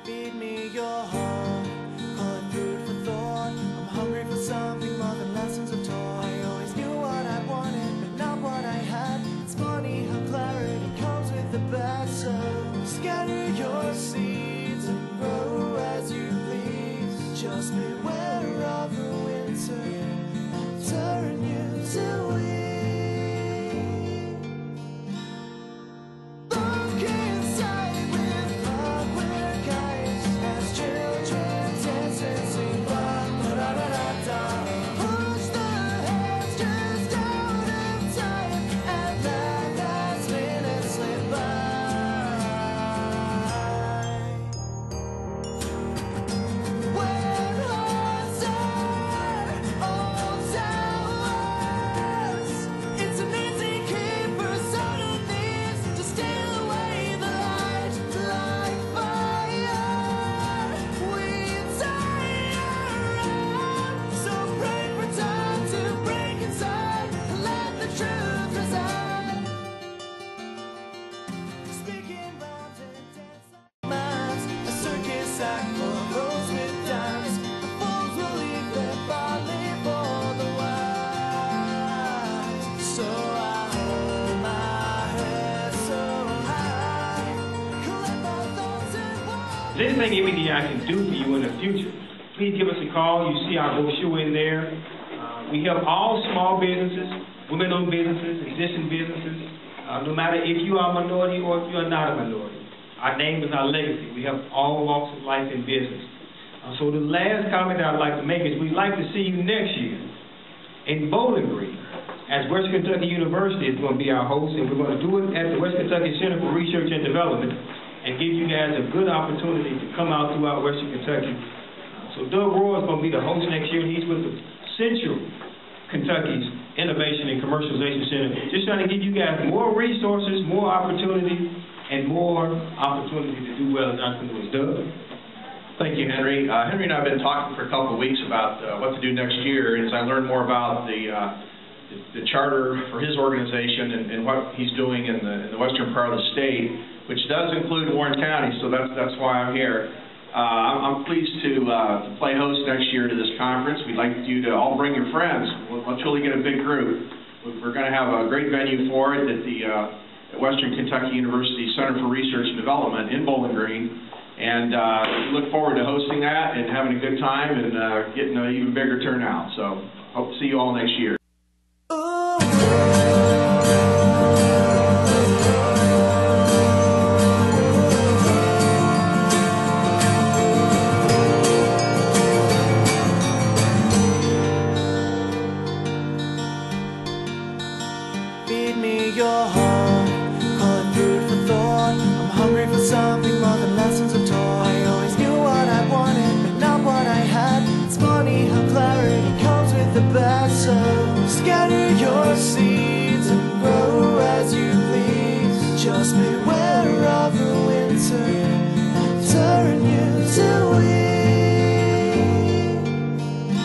Feed me your heart, call it food for thought. I'm hungry for something more than lessons of toy. I always knew what I wanted, but not what I had. It's funny how clarity comes with the best. So scatter your seeds and grow as you please. Just beware of the winter, turn you to weeds. If there's anything anything I can do for you in the future, please give us a call. You see our brochure in there. We help all small businesses, women-owned businesses, existing businesses, no matter if you are a minority or if you are not a minority. Our name is our legacy. We help all walks of life in business. So the last comment I'd like to make is we'd like to see you next year in Bowling Green, as West Kentucky University is going to be our host, and we're going to do it at the West Kentucky Center for Research and Development, and give you guys a good opportunity to come out throughout Western Kentucky. So Doug Roy is going to be the host next year, and he's with the Central Kentucky's Innovation and Commercialization Center, just trying to give you guys more resources, more opportunity, and more opportunity to do well as entrepreneurs. Doug? Thank you, Henry. Henry and I have been talking for a couple of weeks about what to do next year, as I learned more about the charter for his organization and what he's doing in the western part of the state, which does include Warren County, so that's why I'm here. I'm pleased to play host next year to this conference. We'd like you to all bring your friends. Let's really get a big group. We're going to have a great venue for it at the Western Kentucky University Center for Research and Development in Bowling Green. And we look forward to hosting that and having a good time and getting an even bigger turnout. So hope to see you all next year. Feed me your heart, call it food for thought. I'm hungry for something more than lessons of toy. I always knew what I wanted, but not what I had. It's funny how clarity comes with the best. So scatter your seeds and grow as you please. Just beware of the winter, turn you to